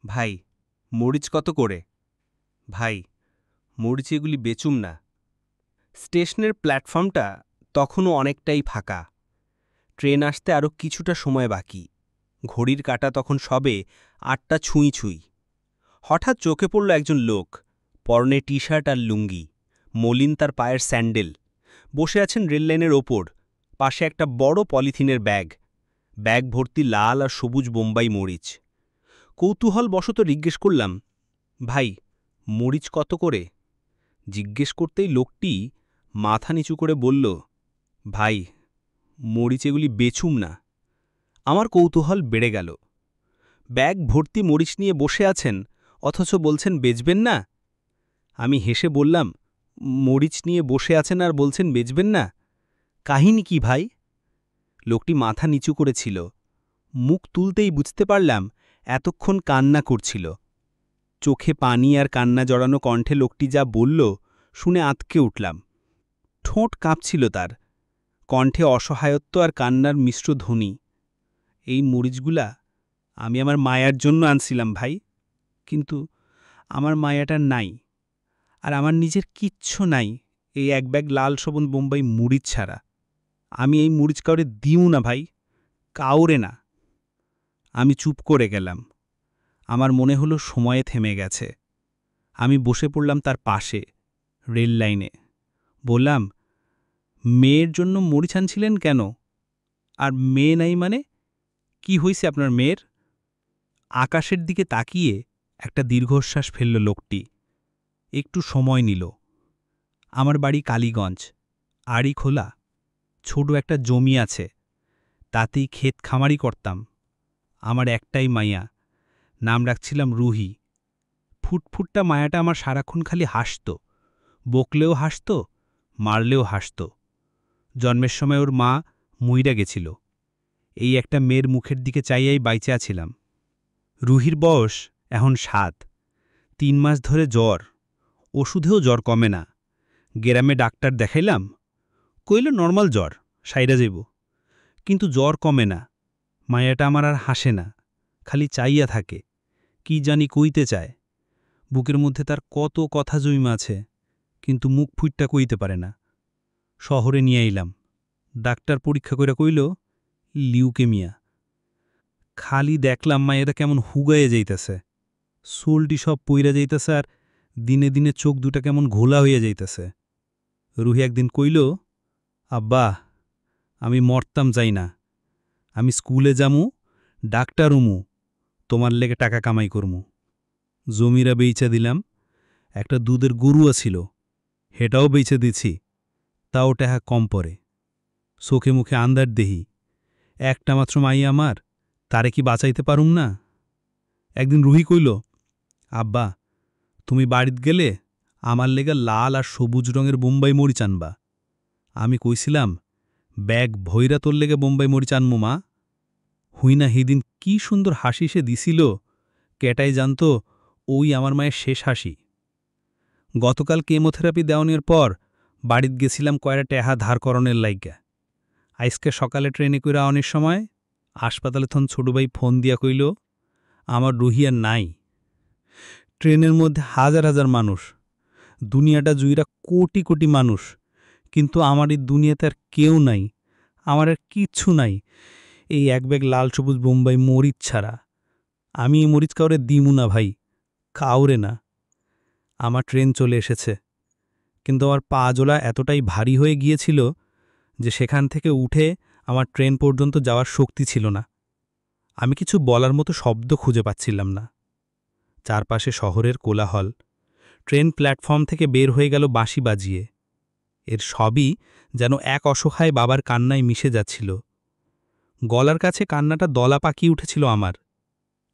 ভাই, মরিচ কত করে? ভাই, মরিচ এগুলি বেচুম না। স্টেশনের প্ল্যাটফর্মটা তখনও অনেকটাই ফাঁকা। ট্রেন আসতে আরও কিছুটা সময় বাকি। ঘড়ির কাঁটা তখন সবে ৮টা ছুঁই ছুঁই। হঠাৎ চোখে পড়ল একজন লোক, পরনে টি শার্ট আর লুঙ্গি, মলিন তার পায়ের স্যান্ডেল। বসে আছেন রেললাইনের ওপর, পাশে একটা বড় পলিথিনের ব্যাগ। ব্যাগ ভর্তি লাল আর সবুজ বোম্বাই মরিচ। কৌতূহলবশত জিজ্ঞেস করলাম, ভাই, মরিচ কত করে? জিজ্ঞেস করতেই লোকটি মাথা নিচু করে বলল, ভাই, মরিচ এগুলি বেচুম না। আমার কৌতূহল বেড়ে গেল। ব্যাগ ভর্তি মরিচ নিয়ে বসে আছেন, অথচ বলছেন বেচবেন না। আমি হেসে বললাম, মরিচ নিয়ে বসে আছেন আর বলছেন বেচবেন না? কাহিনী কি ভাই? লোকটি মাথা নিচু করেছিল। মুখ তুলতেই বুঝতে পারলাম এতক্ষণ কান্না করছিল। চোখে পানি আর কান্না জড়ানো কণ্ঠে লোকটি যা বলল শুনে আঁতকে উঠলাম। ঠোঁট কাঁপছিল তার, কণ্ঠে অসহায়ত্ব আর কান্নার মিশ্র ধ্বনি। এই মরিচগুলা আমি আমার মায়ার জন্য আনছিলাম ভাই, কিন্তু আমার মায়াটা নাই, আর আমার নিজের কিচ্ছু নাই এই এক ব্যাগ লাল সবুজ বোম্বাই মরিচ ছাড়া। আমি এই মরিচ কাউরে দিও না ভাই, কাউরে না। আমি চুপ করে গেলাম। আমার মনে হলো সময়ে থেমে গেছে। আমি বসে পড়লাম তার পাশে, রেল লাইনে। বললাম, মেয়ের জন্য মরিচ আনছিলেন কেন? আর মেয়ে নাই মানে? কি হইছে আপনার মেয়ের? আকাশের দিকে তাকিয়ে একটা দীর্ঘশ্বাস ফেলল লোকটি। একটু সময় নিল। আমার বাড়ি কালীগঞ্জ, আড়ি খোলা। ছোট একটা জমি আছে, তাতেই ক্ষেত খামারি করতাম। আমার একটাই মাইয়া, নাম রাখছিলাম রুহি। ফুটফুটটা মায়াটা আমার সারাক্ষণ খালি হাসত, বকলেও হাসত, মারলেও হাসত। জন্মের সময় ওর মা মুইরা গেছিল। এই একটা মেয়ের মুখের দিকে চাইয়াই বাইচে আছিলাম। রুহির বয়স এখন ৭। ৩ মাস ধরে জ্বর, ওষুধেও জ্বর কমে না। গেরামে ডাক্তার দেখাইলাম, কইল নর্মাল জ্বর, সাইরা যাইব। কিন্তু জ্বর কমে না। মায়াটা আমার আর হাসে না, খালি চাইয়া থাকে, কি জানি কইতে চায়। বুকের মধ্যে তার কত কথা জইমা আছে, কিন্তু মুখ ফুইটটা কইতে পারে না। শহরে নিয়ে আইলাম। ডাক্তার পরীক্ষা কইরা কইল লিউকেমিয়া। খালি দেখলাম মায়েরা কেমন হুগায়ে যাইতেছে, সোলটি সব পইরা যাইতেছে, আর দিনে দিনে চোখ দুটা কেমন ঘোলা হইয়া যাইতেছে। রুহি একদিন কইল, আব্বা, আমি মরতাম যাই না। আমি স্কুলে যামু, ডাক্তার হমু, তোমার লেগে টাকা কামাই করমু। জমিরা বেইচা দিলাম। একটা দুধের গরু আছিল, হেটাও বেইচা দিছি, তাও টাকা কম পড়ে। চোখে মুখে আন্দার দেহি, একটা মাত্র মাই আমার, তারে কি বাঁচাইতে পারুম না? একদিন রুহি কইল, আব্বা, তুমি বাড়িত গেলে আমার লেগা লাল আর সবুজ রঙের বোম্বাই মরিচ আনবা। আমি কইছিলাম, ব্যাগ ভৈরা তোর লেগে বোম্বাই মরিচ আনমু মা। হুইনা হিদিন কি সুন্দর হাসি সে দিছিল, কেটাই জানত ওই আমার মায়ের শেষ হাসি। গতকাল কেমোথেরাপি দেওয়ানোর পর বাড়িত গেছিলাম কয়টা টেহা ধার করণের লাইগা। আইসকে সকালে ট্রেনে কইরা আওনের সময় হাসপাতালে থন ছোট ভাই ফোন দিয়া কইল, আমার রুহিয়া নাই। ট্রেনের মধ্যে হাজার হাজার মানুষ, দুনিয়াটা জুইরা কোটি কোটি মানুষ, কিন্তু আমার এই দুনিয়াতে আর কেউ নাই, আমার আর কিচ্ছু নাই এই এক ব্যাগ লাল সবুজ বোম্বাই মরিচ ছাড়া। আমি এই মরিচ কাউরে দিমু না ভাই, কাউরে না। আমার ট্রেন চলে এসেছে, কিন্তু আমার পা জোলা এতটাই ভারী হয়ে গিয়েছিল যে সেখান থেকে উঠে আমার ট্রেন পর্যন্ত যাওয়ার শক্তি ছিল না। আমি কিছু বলার মতো শব্দ খুঁজে পাচ্ছিলাম না। চারপাশে শহরের কোলাহল, ট্রেন প্ল্যাটফর্ম থেকে বের হয়ে গেল বাঁশি বাজিয়ে। এর সবই যেন এক অসহায় বাবার কান্নায় মিশে যাচ্ছিল। গলার কাছে কান্নাটা দলা পাকিয়ে উঠেছিল আমার।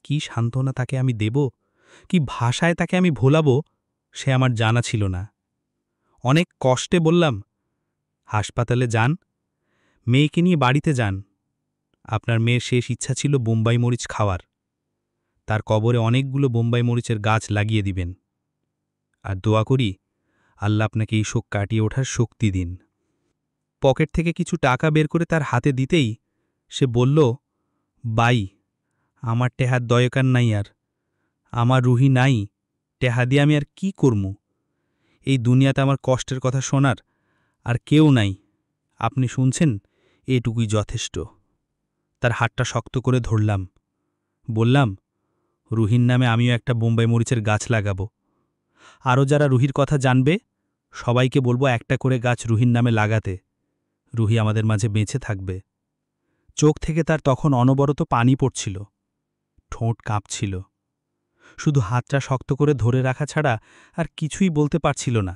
কি সান্ত্বনা তাকে আমি দেব, কি ভাষায় তাকে আমি ভোলাব, সে আমার জানা ছিল না। অনেক কষ্টে বললাম, হাসপাতালে যান, মেয়েকে নিয়ে বাড়িতে যান। আপনার মেয়ের শেষ ইচ্ছা ছিল বোম্বাই মরিচ খাওয়ার। তার কবরে অনেকগুলো বোম্বাই মরিচের গাছ লাগিয়ে দিবেন। আর দোয়া করি আল্লাহ আপনাকে এই শোক কাটিয়ে ওঠার শক্তি দিন। পকেট থেকে কিছু টাকা বের করে তার হাতে দিতেই সে বলল, বাই, আমার টেহার দয়কার নাই আর, আমার রুহি নাই, টেহা দিয়ে আমি আর কি করমু? এই দুনিয়াতে আমার কষ্টের কথা শোনার আর কেউ নাই। আপনি শুনছেন, এটুকুই যথেষ্ট। তার হাতটা শক্ত করে ধরলাম, বললাম, রুহির নামে আমিও একটা বোম্বাই মরিচের গাছ লাগাবো। আরও যারা রুহির কথা জানবে সবাইকে বলবো একটা করে গাছ রুহির নামে লাগাতে। রুহি আমাদের মাঝে বেঁচে থাকবে। চোখ থেকে তার তখন অনবরত পানি পড়ছিল, ঠোঁট কাঁপছিল, শুধু হাতটা শক্ত করে ধরে রাখা ছাড়া আর কিছুই বলতে পারছিল না।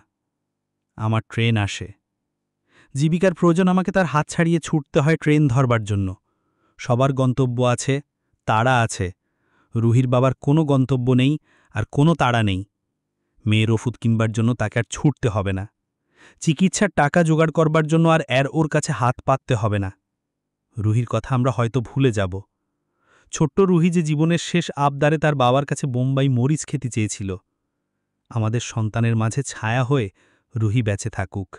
আমার ট্রেন আসে। জীবিকার প্রয়োজন আমাকে তার হাত ছাড়িয়ে ছুটতে হয় ট্রেন ধরবার জন্য। সবার গন্তব্য আছে, তাড়া আছে। রুহির বাবার কোনো গন্তব্য নেই আর কোনো তাড়া নেই। মেয়ের ওষুধ কিনবার জন্য তাকে আর ছুটতে হবে না। চিকিৎসার টাকা জোগাড় করবার জন্য আর ওর কাছে হাত পাততে হবে না। রুহির কথা আমরা হয়তো ভুলে যাব। ছোট্ট রুহি যে জীবনের শেষ আবদারে তার বাবার কাছে বোম্বাই মরিচ খেতে চেয়েছিল। আমাদের সন্তানের মাঝে ছায়া হয়ে রুহি বেঁচে থাকুক।